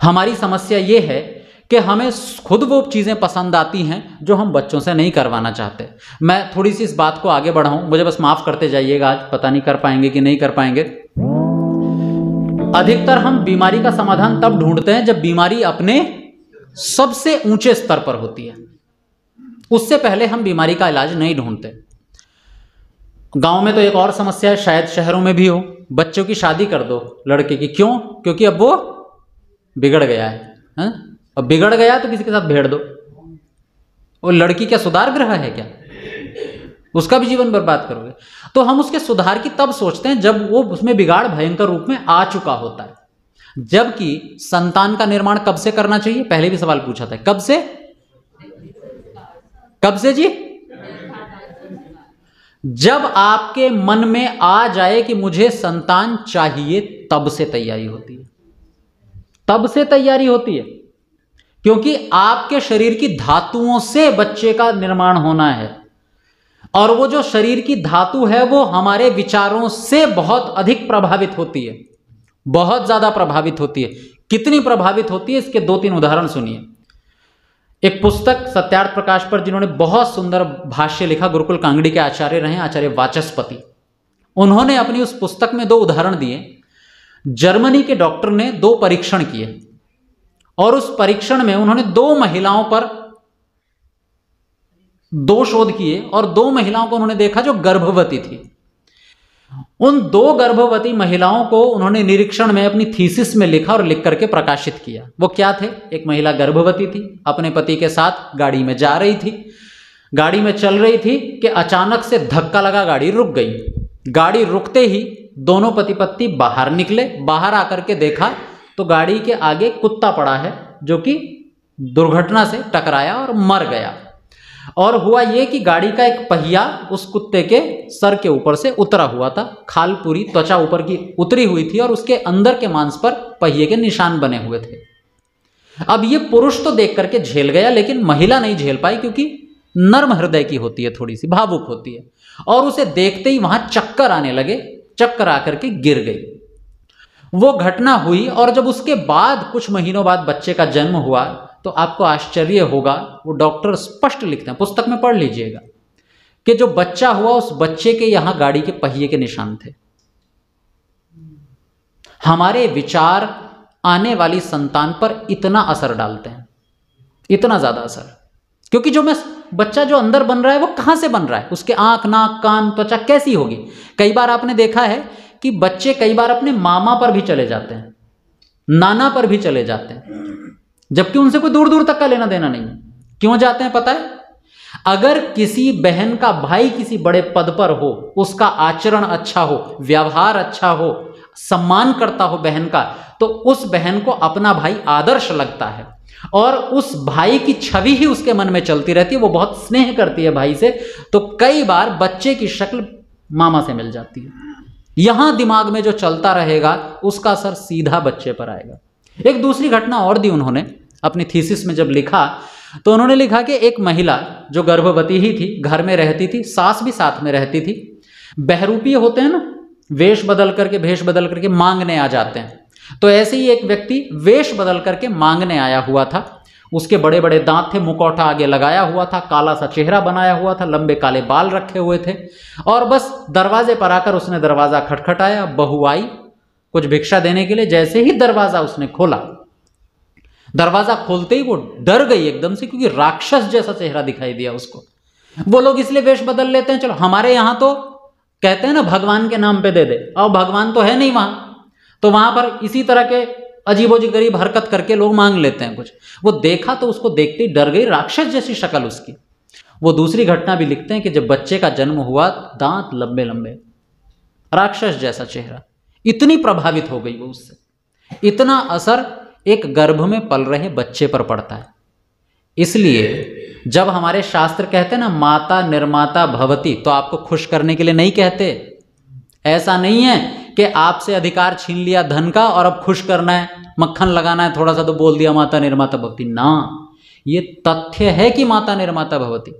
हमारी समस्या ये है कि हमें खुद वो चीज़ें पसंद आती हैं जो हम बच्चों से नहीं करवाना चाहते। मैं थोड़ी सी इस बात को आगे बढ़ाऊं, मुझे बस माफ़ करते जाइएगा, आज पता नहीं कर पाएंगे कि नहीं कर पाएंगे। अधिकतर हम बीमारी का समाधान तब ढूंढते हैं जब बीमारी अपने सबसे ऊंचे स्तर पर होती है, उससे पहले हम बीमारी का इलाज नहीं ढूंढते। गांव में तो एक और समस्या है, शायद शहरों में भी हो, बच्चों की शादी कर दो लड़के की। क्यों? क्योंकि अब वो बिगड़ गया है। अब बिगड़ गया तो किसी के साथ भेड़ दो। वो लड़की क्या सुधार ग्रह है क्या? उसका भी जीवन बर्बाद करोगे। तो हम उसके सुधार की तब सोचते हैं जब वो उसमें बिगाड़ भयंकर रूप में आ चुका होता है। जबकि संतान का निर्माण कब से करना चाहिए? पहले भी सवाल पूछा था, कब से? कब से जी? जब आपके मन में आ जाए कि मुझे संतान चाहिए, तब से तैयारी होती है। तब से तैयारी होती है, क्योंकि आपके शरीर की धातुओं से बच्चे का निर्माण होना है, और वो जो शरीर की धातु है वो हमारे विचारों से बहुत अधिक प्रभावित होती है, बहुत ज्यादा प्रभावित होती है। कितनी प्रभावित होती है, इसके 2-3 उदाहरण सुनिए। एक पुस्तक सत्यार्थ प्रकाश पर जिन्होंने बहुत सुंदर भाष्य लिखा, गुरुकुल कांगड़ी के आचार्य रहे, आचार्य वाचस्पति, उन्होंने अपनी उस पुस्तक में 2 उदाहरण दिए। जर्मनी के डॉक्टर ने 2 परीक्षण किए, और उस परीक्षण में उन्होंने 2 महिलाओं पर 2 शोध किए, और 2 महिलाओं को उन्होंने देखा जो गर्भवती थी। उन 2 गर्भवती महिलाओं को उन्होंने निरीक्षण में अपनी थीसिस में लिखा और लिख करके प्रकाशित किया। वो क्या थे? एक महिला गर्भवती थी, अपने पति के साथ गाड़ी में जा रही थी, गाड़ी में चल रही थी कि अचानक से धक्का लगा, गाड़ी रुक गई। गाड़ी रुकते ही दोनों पति पत्नी बाहर निकले। बाहर आकर के देखा तो गाड़ी के आगे कुत्ता पड़ा है, जो कि दुर्घटना से टकराया और मर गया। और हुआ ये कि गाड़ी का एक पहिया उस कुत्ते के सर के ऊपर से उतरा हुआ था, खाल पूरी त्वचा ऊपर की उतरी हुई थी, और उसके अंदर के मांस पर पहिए के निशान बने हुए थे। अब ये पुरुष तो देख करके झेल गया, लेकिन महिला नहीं झेल पाई, क्योंकि नर्म हृदय की होती है, थोड़ी सी भावुक होती है, और उसे देखते ही वहां चक्कर आने लगे, चक्कर आकर के गिर गई। वो घटना हुई, और जब उसके बाद कुछ महीनों बाद बच्चे का जन्म हुआ तो आपको आश्चर्य होगा, वो डॉक्टर स्पष्ट लिखते हैं, पुस्तक में पढ़ लीजिएगा, कि जो बच्चा हुआ उस बच्चे के यहां गाड़ी के पहिए के निशान थे। हमारे विचार आने वाली संतान पर इतना असर डालते हैं, इतना ज्यादा असर, क्योंकि जो बच्चा जो अंदर बन रहा है वो कहां से बन रहा है? उसके आंख, नाक, कान, त्वचा कैसी होगी? कई बार आपने देखा है कि बच्चे कई बार अपने मामा पर भी चले जाते हैं, नाना पर भी चले जाते हैं, जबकि उनसे कोई दूर दूर तक का लेना देना नहीं। क्यों जाते हैं पता है? अगर किसी बहन का भाई किसी बड़े पद पर हो, उसका आचरण अच्छा हो, व्यवहार अच्छा हो, सम्मान करता हो बहन का, तो उस बहन को अपना भाई आदर्श लगता है, और उस भाई की छवि ही उसके मन में चलती रहती है। वो बहुत स्नेह करती है भाई से, तो कई बार बच्चे की शक्ल मामा से मिल जाती है। यहां दिमाग में जो चलता रहेगा उसका असर सीधा बच्चे पर आएगा। एक दूसरी घटना और दी उन्होंने अपनी थीसिस में, जब लिखा तो उन्होंने लिखा कि एक महिला जो गर्भवती ही थी, घर में रहती थी, सास भी साथ में रहती थी। बहरूपीय होते हैं ना, वेश बदल करके मांगने आ जाते हैं, तो ऐसे ही एक व्यक्ति वेश बदल करके मांगने आया हुआ था। उसके बड़े बड़े दांत थे, मुखौटा आगे लगाया हुआ था, काला सा चेहरा बनाया हुआ था, लंबे काले बाल रखे हुए थे, और बस दरवाजे पर आकर उसने दरवाजा खटखटाया। बहू आई कुछ भिक्षा देने के लिए। जैसे ही दरवाजा उसने खोला, दरवाजा खोलते ही वो डर गई एकदम से, क्योंकि राक्षस जैसा चेहरा दिखाई दिया उसको। वो लोग इसलिए वेश बदल लेते हैं, चलो हमारे यहां तो कहते हैं ना भगवान के नाम पे दे दे, और भगवान तो है नहीं वहां, तो वहां पर इसी तरह के अजीबोजीब हरकत करके लोग मांग लेते हैं कुछ। वो देखा तो उसको देखते ही डर गई, राक्षस जैसी शक्ल उसकी। वो दूसरी घटना भी लिखते हैं कि जब बच्चे का जन्म हुआ, दांत लंबे लंबे, राक्षस जैसा चेहरा। इतनी प्रभावित हो गई वो उससे। इतना असर एक गर्भ में पल रहे बच्चे पर पड़ता है। इसलिए जब हमारे शास्त्र कहते हैं ना माता निर्माता भवति, तो आपको खुश करने के लिए नहीं कहते। ऐसा नहीं है कि आपसे अधिकार छीन लिया धन का और अब खुश करना है, मक्खन लगाना है, थोड़ा सा तो बोल दिया माता निर्माता भवति। ना, ये तथ्य है कि माता निर्माता भवति,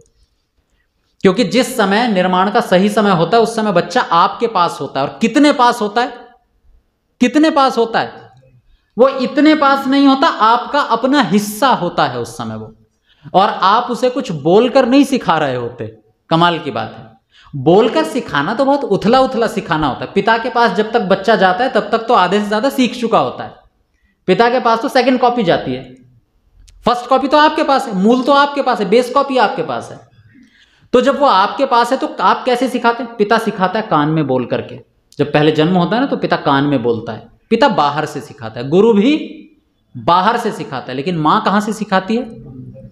क्योंकि जिस समय निर्माण का सही समय होता है उस समय बच्चा आपके पास होता है। और कितने पास होता है? कितने पास होता है? वो इतने पास नहीं होता, आपका अपना हिस्सा होता है उस समय वो, और आप उसे कुछ बोलकर नहीं सिखा रहे होते। कमाल की बात है। बोलकर सिखाना तो बहुत उथला उथला सिखाना होता है। पिता के पास जब तक बच्चा जाता है तब तक तो आधे से ज्यादा सीख चुका होता है। पिता के पास तो सेकंड कॉपी जाती है, फर्स्ट कॉपी तो आपके पास है, मूल तो आपके पास है, बेस कॉपी आपके पास है। तो जब वो आपके पास है तो आप कैसे सिखाते हैं? पिता सिखाता है कान में बोल करके। जब पहले जन्म होता है ना तो पिता कान में बोलता है, पिता बाहर से सिखाता है, गुरु भी बाहर से सिखाता है। लेकिन माँ कहाँ से सिखाती है?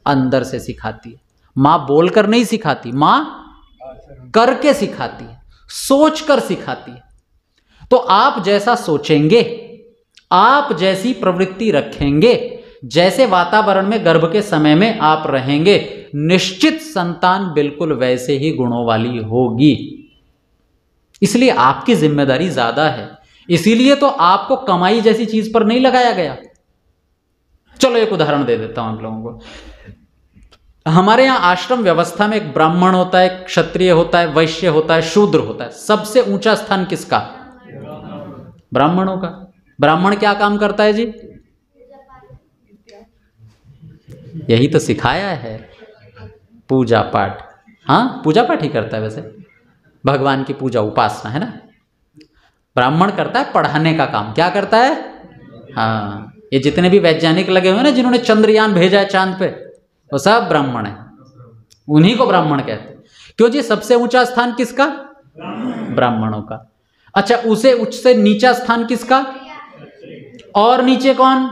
अंदर से सिखाती है। माँ बोलकर नहीं सिखाती, माँ करके सिखाती है, सोच कर सिखाती है। तो आप जैसा सोचेंगे, आप जैसी प्रवृत्ति रखेंगे, जैसे वातावरण में गर्भ के समय में आप रहेंगे, निश्चित संतान बिल्कुल वैसे ही गुणों वाली होगी। इसलिए आपकी जिम्मेदारी ज्यादा है। इसीलिए तो आपको कमाई जैसी चीज पर नहीं लगाया गया। चलो एक उदाहरण दे देता हूं आप लोगों को। हमारे यहां आश्रम व्यवस्था में एक ब्राह्मण होता है, क्षत्रिय होता है, वैश्य होता है, शूद्र होता है। सबसे ऊंचा स्थान किसका? ब्राह्मणों का। ब्राह्मण क्या काम करता है जी? यही तो सिखाया है, पूजा पाठ। हाँ, पूजा पाठ ही करता है वैसे, भगवान की पूजा उपासना है ना। ब्राह्मण करता है पढ़ाने का काम। क्या करता है? हाँ, ये जितने भी वैज्ञानिक लगे हुए हैं ना, जिन्होंने चंद्रयान भेजा है चांद पे, वो सब ब्राह्मण है। उन्हीं को ब्राह्मण कहते हैं। क्यों जी? सबसे ऊंचा स्थान किसका? ब्राह्मणों का। अच्छा, उसे उससे नीचा स्थान किसका? और नीचे कौन?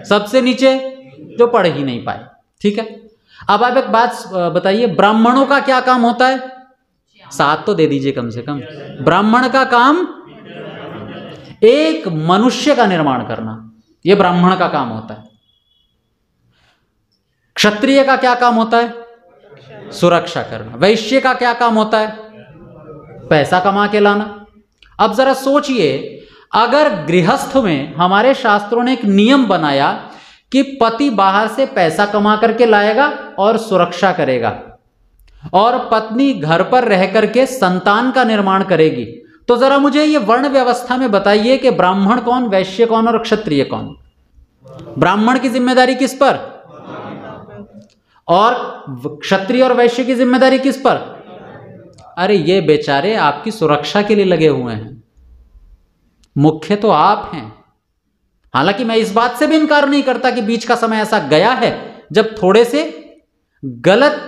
सबसे नीचे जो पढ़ ही नहीं पाए। ठीक है, अब आप एक बात बताइए, ब्राह्मणों का क्या काम होता है? 7 तो दे दीजिए कम से कम। ब्राह्मण का काम एक मनुष्य का निर्माण करना, यह ब्राह्मण का काम होता है। क्षत्रिय का क्या काम होता है? सुरक्षा करना। वैश्य का क्या काम होता है? पैसा कमा के लाना। अब जरा सोचिए, अगर गृहस्थ में हमारे शास्त्रों ने एक नियम बनाया कि पति बाहर से पैसा कमा करके लाएगा और सुरक्षा करेगा, और पत्नी घर पर रह करके संतान का निर्माण करेगी, तो जरा मुझे ये वर्ण व्यवस्था में बताइए कि ब्राह्मण कौन, वैश्य कौन और क्षत्रिय कौन? ब्राह्मण की जिम्मेदारी किस पर? और क्षत्रिय और वैश्य की जिम्मेदारी किस पर? अरे ये बेचारे आपकी सुरक्षा के लिए लगे हुए हैं, मुख्य तो आप हैं। हालांकि मैं इस बात से भी इनकार नहीं करता कि बीच का समय ऐसा गया है जब थोड़े से गलत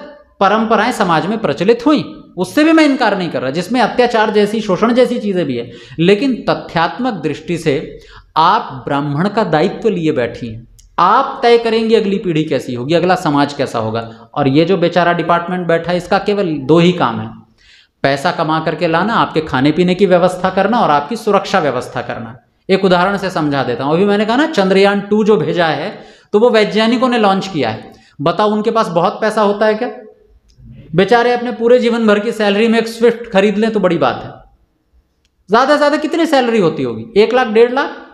परंपराएं समाज में प्रचलित हुई, उससे भी मैं इनकार नहीं कर रहा, जिसमें अत्याचार जैसी, शोषण जैसी चीजें भी है। लेकिन तथ्यात्मक दृष्टि से आप ब्राह्मण का दायित्व लिए बैठी हैं। आप तय करेंगे अगली पीढ़ी कैसी होगी, अगला समाज कैसा होगा। और ये जो बेचारा डिपार्टमेंट बैठा है, इसका केवल 2 ही काम है, पैसा कमा करके लाना, आपके खाने पीने की व्यवस्था करना और आपकी सुरक्षा व्यवस्था करना। एक उदाहरण से समझा देता हूं। अभी मैंने कहा ना, चंद्रयान 2 जो भेजा है, तो वो वैज्ञानिकों ने लॉन्च किया है। बताओ उनके पास बहुत पैसा होता है क्या? बेचारे अपने पूरे जीवन भर की सैलरी में एक स्विफ्ट खरीद लें तो बड़ी बात है। ज्यादा से ज्यादा कितनी सैलरी होती होगी? 1 लाख, 1.5 लाख।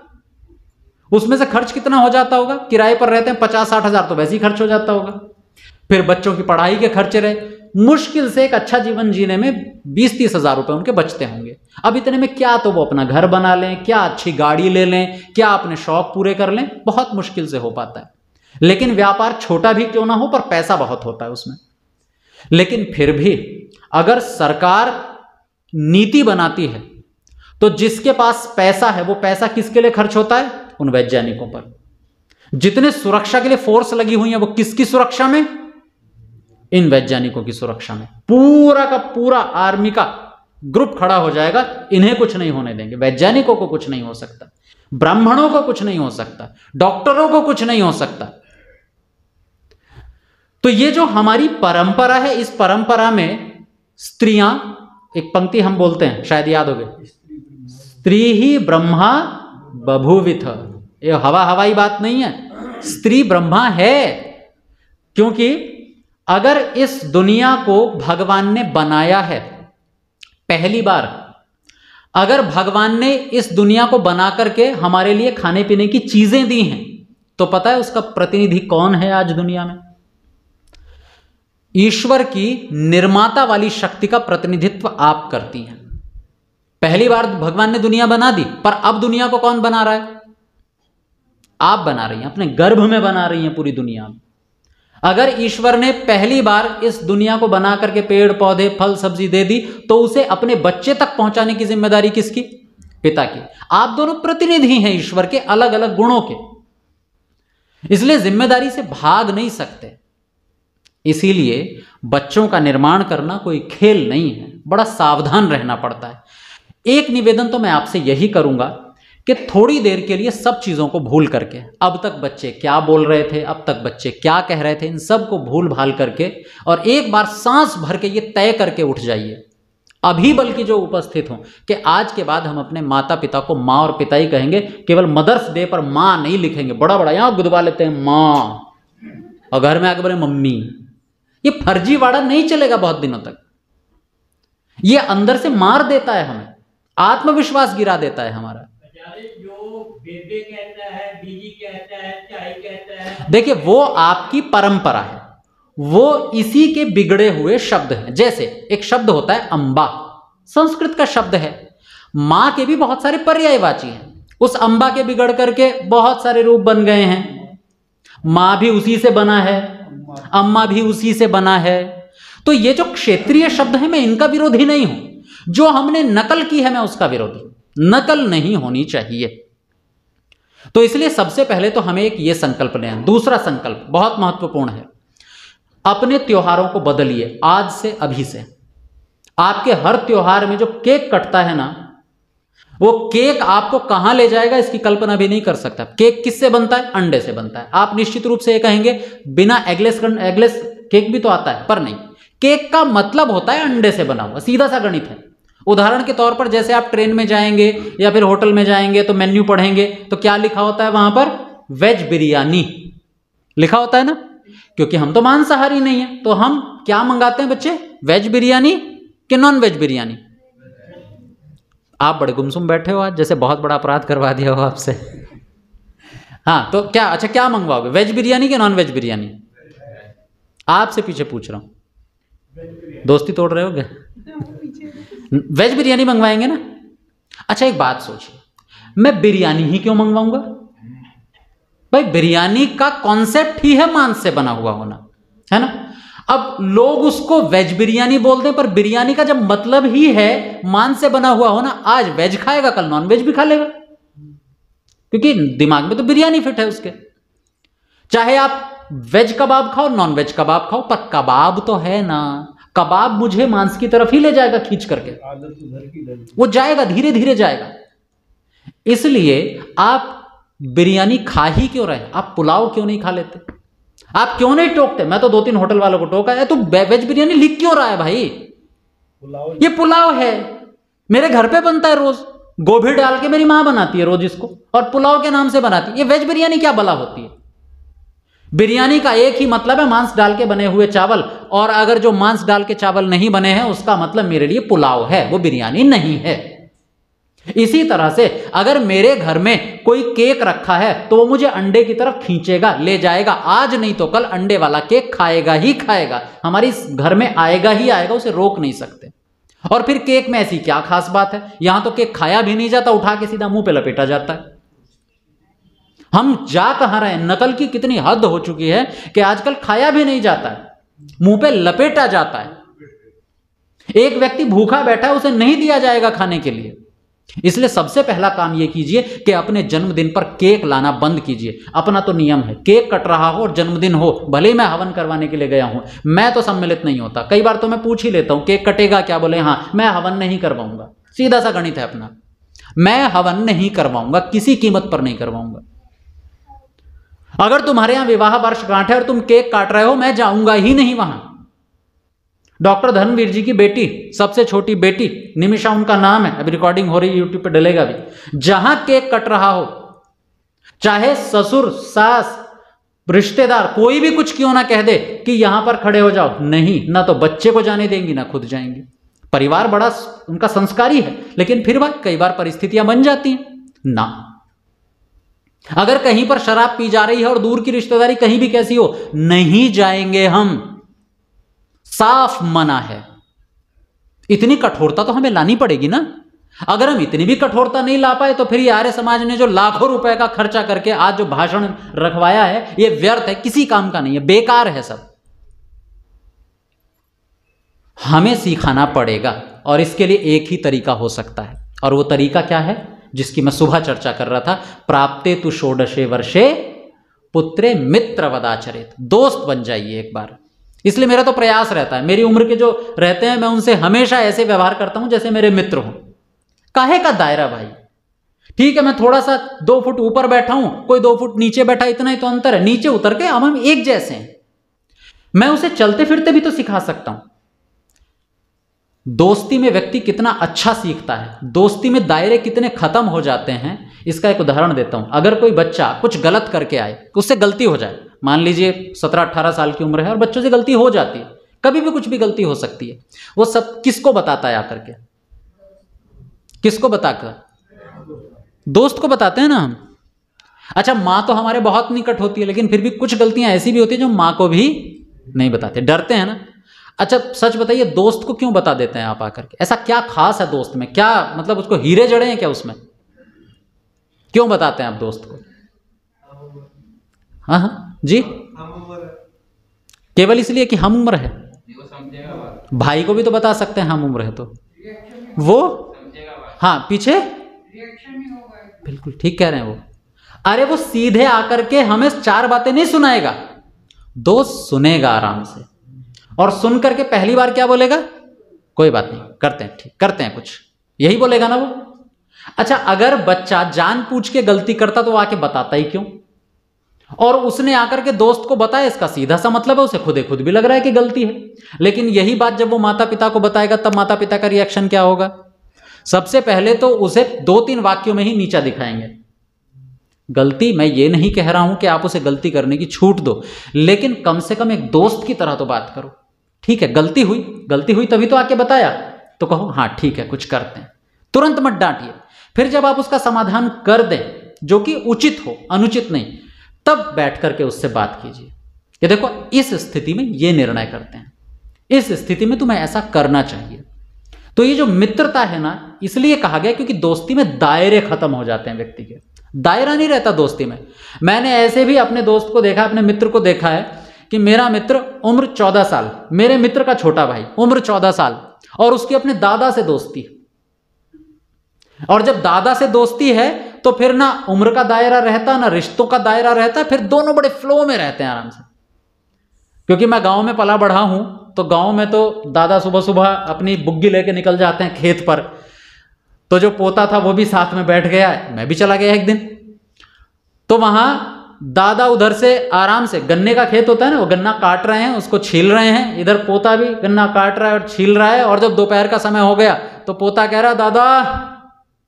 उसमें से खर्च कितना हो जाता होगा? किराए पर रहते हैं, 50-60 हजार तो वैसे ही खर्च हो जाता होगा। फिर बच्चों की पढ़ाई के खर्चे रहे, मुश्किल से एक अच्छा जीवन जीने में 20-30 हजार रुपए उनके बचते होंगे। अब इतने में क्या तो वो अपना घर बना लें, क्या अच्छी गाड़ी ले लें, क्या अपने शौक पूरे कर लें, बहुत मुश्किल से हो पाता है। लेकिन व्यापार छोटा भी क्यों ना हो, पर पैसा बहुत होता है उसमें। लेकिन फिर भी अगर सरकार नीति बनाती है तो जिसके पास पैसा है, वो पैसा किसके लिए खर्च होता है? उन वैज्ञानिकों पर। जितने सुरक्षा के लिए फोर्स लगी हुई है, वो किसकी सुरक्षा में? इन वैज्ञानिकों की सुरक्षा में। पूरा का पूरा आर्मी का ग्रुप खड़ा हो जाएगा, इन्हें कुछ नहीं होने देंगे। वैज्ञानिकों को कुछ नहीं हो सकता, ब्राह्मणों को कुछ नहीं हो सकता, डॉक्टरों को कुछ नहीं हो सकता। तो ये जो हमारी परंपरा है, इस परंपरा में स्त्रियां, एक पंक्ति हम बोलते हैं, शायद याद होगी, स्त्री ही ब्रह्मा बभूविथ। ये हवाई बात नहीं है, स्त्री ब्रह्मा है। क्योंकि अगर इस दुनिया को भगवान ने बनाया है पहली बार, अगर भगवान ने इस दुनिया को बना करके हमारे लिए खाने पीने की चीजें दी हैं, तो पता है उसका प्रतिनिधि कौन है आज दुनिया में? ईश्वर की निर्माता वाली शक्ति का प्रतिनिधित्व आप करती हैं। पहली बार भगवान ने दुनिया बना दी, पर अब दुनिया को कौन बना रहा है? आप बना रही हैं, अपने गर्भ में बना रही हैं पूरी दुनिया में। अगर ईश्वर ने पहली बार इस दुनिया को बना करके पेड़ पौधे फल सब्जी दे दी, तो उसे अपने बच्चे तक पहुंचाने की जिम्मेदारी किसकी? पिता की। आप दोनों प्रतिनिधि हैं ईश्वर के, अलग अलग गुणों के, इसलिए जिम्मेदारी से भाग नहीं सकते। इसीलिए बच्चों का निर्माण करना कोई खेल नहीं है, बड़ा सावधान रहना पड़ता है। एक निवेदन तो मैं आपसे यही करूंगा कि थोड़ी देर के लिए सब चीज़ों को भूल करके, अब तक बच्चे क्या बोल रहे थे, अब तक बच्चे क्या कह रहे थे, इन सब को भूल भाल करके और एक बार सांस भर के ये तय करके उठ जाइए, अभी बल्कि जो उपस्थित हों, कि आज के बाद हम अपने माता पिता को माँ और पिता ही कहेंगे, केवल मदर्स डे पर माँ नहीं लिखेंगे, बड़ा बड़ा यहाँ गुदवा लेते हैं माँ, और घर में आके बोले मम्मी। ये फर्जीवाड़ा नहीं चलेगा बहुत दिनों तक। ये अंदर से मार देता है हमें, आत्मविश्वास गिरा देता है हमारा। जो बेबे कहता है, बीजी कहता है, चाय कहता है, देखिए वो आपकी परंपरा है, वो इसी के बिगड़े हुए शब्द हैं। जैसे एक शब्द होता है अंबा, संस्कृत का शब्द है, मां के भी बहुत सारे पर्यायवाची हैं, उस अंबा के बिगड़ करके बहुत सारे रूप बन गए हैं। मां भी उसी से बना है, अम्मा भी उसी से बना है। तो ये जो क्षेत्रीय शब्द है, मैं इनका विरोधी नहीं हूं, जो हमने नकल की है मैं उसका विरोधी हूं। नकल नहीं होनी चाहिए। तो इसलिए सबसे पहले तो हमें एक ये संकल्प लें। दूसरा संकल्प बहुत महत्वपूर्ण है, अपने त्योहारों को बदलिए आज से, अभी से। आपके हर त्योहार में जो केक कटता है ना, वो केक आपको कहां ले जाएगा इसकी कल्पना भी नहीं कर सकता। केक किससे बनता है? अंडे से बनता है। आप निश्चित रूप से ये कहेंगे बिना एगलेस केक भी तो आता है, पर नहीं, केक का मतलब होता है अंडे से बना हुआ, सीधा सा गणित है। उदाहरण के तौर पर जैसे आप ट्रेन में जाएंगे या फिर होटल में जाएंगे तो मेन्यू पढ़ेंगे तो क्या लिखा होता है वहां पर? वेज बिरयानी लिखा होता है ना, क्योंकि हम तो मांसाहारी नहीं है, तो हम क्या मंगाते हैं बच्चे? वेज बिरयानी कि नॉन वेज बिरयानी? आप बड़े गुमसुम बैठे हो आज, जैसे बहुत बड़ा अपराध करवा दिया हो आपसे। हाँ तो क्या, अच्छा क्या मंगवाओगे, वेज बिरयानी कि नॉन वेज बिरयानी? आपसे पीछे पूछ रहा हूं, दोस्ती तोड़ रहे हो क्या? वेज बिरयानी मंगवाएंगे ना? अच्छा एक बात सोचिए, मैं बिरयानी ही क्यों मंगवाऊंगा भाई? बिरयानी का कॉन्सेप्ट ही है मांस से बना हुआ होना, है ना? अब लोग उसको वेज बिरयानी बोलते हैं, पर बिरयानी का जब मतलब ही है मांस से बना हुआ होना, आज वेज खाएगा कल नॉन वेज भी खा लेगा, क्योंकि दिमाग में तो बिरयानी फिट है उसके। चाहे आप वेज कबाब खाओ, नॉन वेज कबाब खाओ, पर कबाब तो है ना। कबाब मुझे मांस की तरफ ही ले जाएगा खींच करके, वो जाएगा, धीरे धीरे जाएगा। इसलिए आप बिरयानी खा ही क्यों रहे? आप पुलाव क्यों नहीं खा लेते? आप क्यों नहीं टोकते? मैं तो 2-3 होटल वालों को टोका है, तो वेज बिरयानी लिख क्यों रहा है भाई? ये पुलाव है, मेरे घर पे बनता है रोज, गोभी डाल के मेरी मां बनाती है रोज इसको, और पुलाव के नाम से बनाती है। ये वेज बिरयानी क्या भला होती है? बिरयानी का एक ही मतलब है मांस डाल के बने हुए चावल, और अगर जो मांस डाल के चावल नहीं बने हैं उसका मतलब मेरे लिए पुलाव है, वो बिरयानी नहीं है। इसी तरह से अगर मेरे घर में कोई केक रखा है तो वो मुझे अंडे की तरफ खींचेगा, ले जाएगा, आज नहीं तो कल अंडे वाला केक खाएगा ही खाएगा, हमारे घर में आएगा ही आएगा, उसे रोक नहीं सकते। और फिर केक में ऐसी क्या खास बात है? यहां तो केक खाया भी नहीं जाता, उठा के सीधा मुंह पे लपेटा जाता है। हम जा कहां रहे हैं? नकल की कितनी हद हो चुकी है कि आजकल खाया भी नहीं जाता है, मुंह पे लपेटा जाता है। एक व्यक्ति भूखा बैठा है, उसे नहीं दिया जाएगा खाने के लिए। इसलिए सबसे पहला काम यह कीजिए कि अपने जन्मदिन पर केक लाना बंद कीजिए। अपना तो नियम है, केक कट रहा हो और जन्मदिन हो, भले ही मैं हवन करवाने के लिए गया हूं, मैं तो सम्मिलित नहीं होता। कई बार तो मैं पूछ ही लेता हूं केक कटेगा क्या? बोले हाँ, मैं हवन नहीं करवाऊंगा। सीधा सा गणित है अपना, मैं हवन नहीं करवाऊंगा, किसी कीमत पर नहीं करवाऊंगा। अगर तुम्हारे यहां विवाह वर्षगांठ है और तुम केक काट रहे हो, मैं जाऊंगा ही नहीं वहां। डॉक्टर धर्मवीर जी की बेटी, सबसे छोटी बेटी निमिषा उनका नाम है, अभी रिकॉर्डिंग हो रही है, यूट्यूब पे डलेगा भी। जहां केक कट रहा हो, चाहे ससुर सास रिश्तेदार कोई भी कुछ क्यों ना कह दे कि यहां पर खड़े हो जाओ, नहीं, ना तो बच्चे को जाने देंगी ना खुद जाएंगी। परिवार बड़ा उनका संस्कारी है, लेकिन फिर वह कई बार परिस्थितियां बन जाती हैं ना। अगर कहीं पर शराब पी जा रही है और दूर की रिश्तेदारी कहीं भी कैसी हो, नहीं जाएंगे हम, साफ मना है। इतनी कठोरता तो हमें लानी पड़ेगी ना। अगर हम इतनी भी कठोरता नहीं ला पाए तो फिर ये आर्य समाज ने जो लाखों रुपए का खर्चा करके आज जो भाषण रखवाया है ये व्यर्थ है, किसी काम का नहीं है, बेकार है सब। हमें सिखाना पड़ेगा और इसके लिए एक ही तरीका हो सकता है, और वो तरीका क्या है जिसकी मैं सुबह चर्चा कर रहा था, प्राप्ते तु षोडशे वर्षे पुत्रे मित्रवदाचरेत, दोस्त बन जाइए एक बार। इसलिए मेरा तो प्रयास रहता है, मेरी उम्र के जो रहते हैं मैं उनसे हमेशा ऐसे व्यवहार करता हूं जैसे मेरे मित्र हों। काहे का दायरा भाई, ठीक है मैं थोड़ा सा 2 फुट ऊपर बैठा हूं, कोई 2 फुट नीचे बैठा, इतना ही तो अंतर है, नीचे उतर के हम एक जैसे हैं। मैं उसे चलते फिरते भी तो सिखा सकता हूं। दोस्ती में व्यक्ति कितना अच्छा सीखता है, दोस्ती में दायरे कितने खत्म हो जाते हैं, इसका एक उदाहरण देता हूं। अगर कोई बच्चा कुछ गलत करके आए, उससे गलती हो जाए, मान लीजिए 17-18 साल की उम्र है और बच्चों से गलती हो जाती है, कभी भी कुछ भी गलती हो सकती है, वो सब किसको बताता है आकर के? किसको बताकर? दोस्त को बताते हैं ना हम। अच्छा मां तो हमारे बहुत निकट होती है, लेकिन फिर भी कुछ गलतियां ऐसी भी होती है जो मां को भी नहीं बताते, डरते हैं ना। अच्छा सच बताइए, दोस्त को क्यों बता देते हैं आप आकर के? ऐसा क्या खास है दोस्त में, क्या मतलब उसको हीरे जड़े हैं क्या उसमें? क्यों बताते हैं आप दोस्त को? हाँ हाँ जी, केवल इसलिए कि हम उम्र है। भाई को भी तो बता सकते हैं हम उम्र है तो वो, हाँ पीछे बिल्कुल ठीक कह रहे हैं वो। अरे वो सीधे आकर के हमें 4 बातें नहीं सुनाएगा, दोस्त सुनेगा आराम से, और सुन करके पहली बार क्या बोलेगा? कोई बात नहीं, करते हैं, ठीक करते हैं कुछ, यही बोलेगा ना वो। अच्छा अगर बच्चा जानबूझ के गलती करता तो आके बताता ही क्यों? और उसने आकर के दोस्त को बताया, इसका सीधा सा मतलब है उसे खुद भी लग रहा है कि गलती है। लेकिन यही बात जब वो माता पिता को बताएगा तब माता पिता का रिएक्शन क्या होगा? सबसे पहले तो उसे 2-3 वाक्यों में ही नीचा दिखाएंगे। गलती, मैं ये नहीं कह रहा हूं कि आप उसे गलती करने की छूट दो, लेकिन कम से कम एक दोस्त की तरह तो बात करो। ठीक है गलती हुई तभी तो आके बताया, तो कहो हाँ ठीक है कुछ करते हैं, तुरंत मत डांटिए। फिर जब आप उसका समाधान कर दें जो कि उचित हो, अनुचित नहीं, तब बैठ करके उससे बात कीजिए कि देखो इस स्थिति में ये निर्णय करते हैं, इस स्थिति में तुम्हें ऐसा करना चाहिए। तो ये जो मित्रता है ना, इसलिए कहा गया क्योंकि दोस्ती में दायरे खत्म हो जाते हैं, व्यक्ति के दायरा नहीं रहता दोस्ती में। मैंने ऐसे भी अपने दोस्त को देखा, अपने मित्र को देखा है कि मेरा मित्र उम्र 14 साल, मेरे मित्र का छोटा भाई उम्र 14 साल, और उसकी अपने दादा से दोस्ती है। और जब दादा से दोस्ती है तो फिर ना उम्र का दायरा रहता ना रिश्तों का दायरा रहता, फिर दोनों बड़े फ्लो में रहते हैं आराम से। क्योंकि मैं गांव में पला बढ़ा हूं, तो गांव में तो दादा सुबह सुबह अपनी बुग्गी लेके निकल जाते हैं खेत पर, तो जो पोता था वो भी साथ में बैठ गया, मैं भी चला गया एक दिन। तो वहां दादा उधर से आराम से, गन्ने का खेत होता है ना, वो गन्ना काट रहे हैं, उसको छील रहे हैं, इधर पोता भी गन्ना काट रहा है और छील रहा है। और जब दोपहर का समय हो गया तो पोता कह रहा, दादा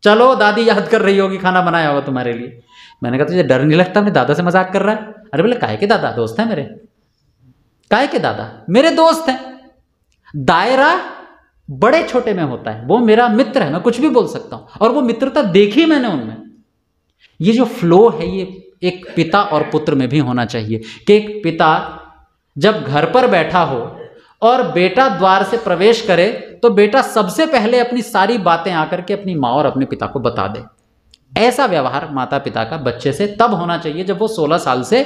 चलो दादी याद कर रही होगी, खाना बनाया होगा तुम्हारे लिए। मैंने कहा तुझे डर नहीं लगता अपने दादा से मजाक कर रहा है? अरे बोले काहे के दादा, दोस्त है मेरे। काहे के दादा, मेरे दोस्त हैं। दायरा बड़े छोटे में होता है, वो मेरा मित्र है, मैं कुछ भी बोल सकता हूं, और वो मित्रता देखी मैंने उनमें। ये जो फ्लो है ये एक पिता और पुत्र में भी होना चाहिए कि एक पिता जब घर पर बैठा हो और बेटा द्वार से प्रवेश करे तो बेटा सबसे पहले अपनी सारी बातें आकर के अपनी माँ और अपने पिता को बता दे। ऐसा व्यवहार माता पिता का बच्चे से तब होना चाहिए जब वो 16 साल से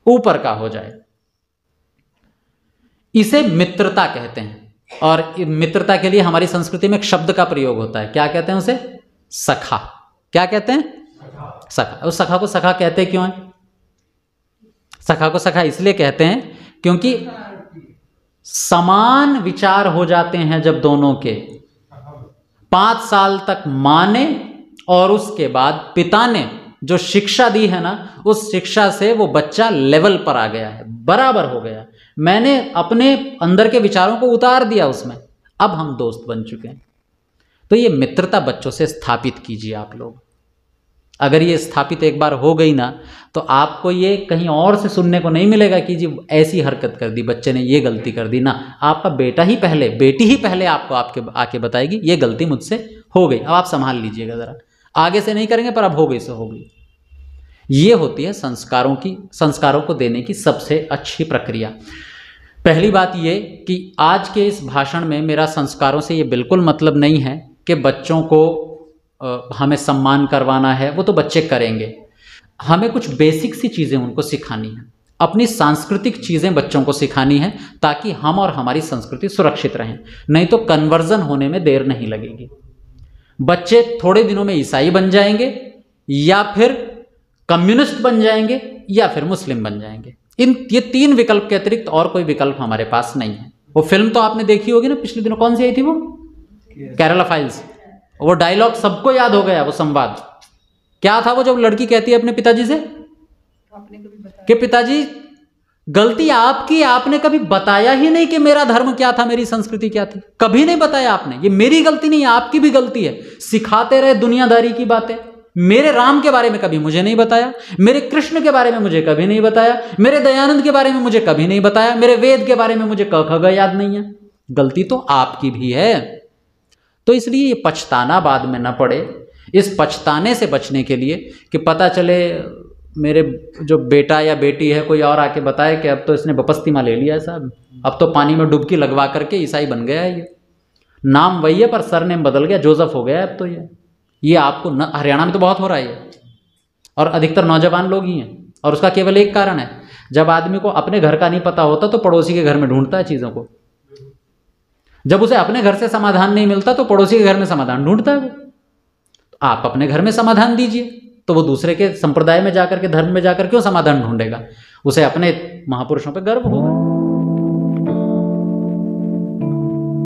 ऊपर का हो जाए। इसे मित्रता कहते हैं, और मित्रता के लिए हमारी संस्कृति में एक शब्द का प्रयोग होता है, क्या कहते हैं उसे? सखा। क्या कहते हैं? सखा। उस सखा को सखा कहते क्यों है? सखा को सखा इसलिए कहते हैं क्योंकि समान विचार हो जाते हैं जब दोनों के। 5 साल तक मां ने और उसके बाद पिता ने जो शिक्षा दी है ना, उस शिक्षा से वो बच्चा लेवल पर आ गया है, बराबर हो गया। मैंने अपने अंदर के विचारों को उतार दिया उसमें, अब हम दोस्त बन चुके हैं। तो ये मित्रता बच्चों से स्थापित कीजिए आप लोग। अगर ये स्थापित एक बार हो गई ना, तो आपको ये कहीं और से सुनने को नहीं मिलेगा कि जी ऐसी हरकत कर दी बच्चे ने, ये गलती कर दी ना। आपका बेटा ही पहले, बेटी ही पहले आपको आके बताएगी ये गलती मुझसे हो गई, अब आप संभाल लीजिएगा ज़रा, आगे से नहीं करेंगे पर अब हो गई सो हो गई। ये होती है संस्कारों को देने की सबसे अच्छी प्रक्रिया। पहली बात ये कि आज के इस भाषण में मेरा संस्कारों से ये बिल्कुल मतलब नहीं है कि बच्चों को हमें सम्मान करवाना है, वो तो बच्चे करेंगे। हमें कुछ बेसिक सी चीज़ें उनको सिखानी है, अपनी सांस्कृतिक चीज़ें बच्चों को सिखानी है, ताकि हम और हमारी संस्कृति सुरक्षित रहें। नहीं तो कन्वर्जन होने में देर नहीं लगेगी। बच्चे थोड़े दिनों में ईसाई बन जाएंगे, या फिर कम्युनिस्ट बन जाएंगे, या फिर मुस्लिम बन जाएंगे। ये 3 विकल्प के अतिरिक्त और कोई विकल्प हमारे पास नहीं है। वो फिल्म तो आपने देखी होगी ना, पिछले दिनों कौन सी आई थी वो, केरला फाइल्स। वो डायलॉग सबको याद हो गया, वो संवाद क्या था, वो जब लड़की कहती है अपने पिताजी से कि पिताजी गलती आपकी, आपने कभी बताया ही नहीं कि मेरा धर्म क्या था, मेरी संस्कृति क्या थी, कभी नहीं बताया आपने। ये मेरी गलती नहीं है, आपकी भी गलती है। सिखाते रहे दुनियादारी की बातें। मेरे राम के बारे में कभी मुझे नहीं बताया, मेरे कृष्ण के बारे में मुझे कभी नहीं बताया, मेरे दयानंद के बारे में मुझे कभी नहीं बताया, मेरे वेद के बारे में मुझे क ख ग याद नहीं है। गलती तो आपकी भी है। तो इसलिए ये पछताना बाद में ना पड़े, इस पछताने से बचने के लिए कि पता चले मेरे जो बेटा या बेटी है कोई और आके बताए कि अब तो इसने बपस्तिमा ले लिया है साहब, अब तो पानी में डुबकी लगवा करके ईसाई बन गया है। ये नाम वही है पर सरनेम बदल गया, जोसेफ हो गया है अब तो। ये आपको हरियाणा में तो बहुत हो रहा है ये, और अधिकतर नौजवान लोग ही हैं। और उसका केवल एक कारण है, जब आदमी को अपने घर का नहीं पता होता तो पड़ोसी के घर में ढूंढता है चीज़ों को। जब उसे अपने घर से समाधान नहीं मिलता तो पड़ोसी के घर में समाधान ढूंढता है वो। तो आप अपने घर में समाधान दीजिए, तो वो दूसरे के संप्रदाय में जाकर के, धर्म में जाकर क्यों समाधान ढूंढेगा? उसे अपने महापुरुषों पर गर्व होगा।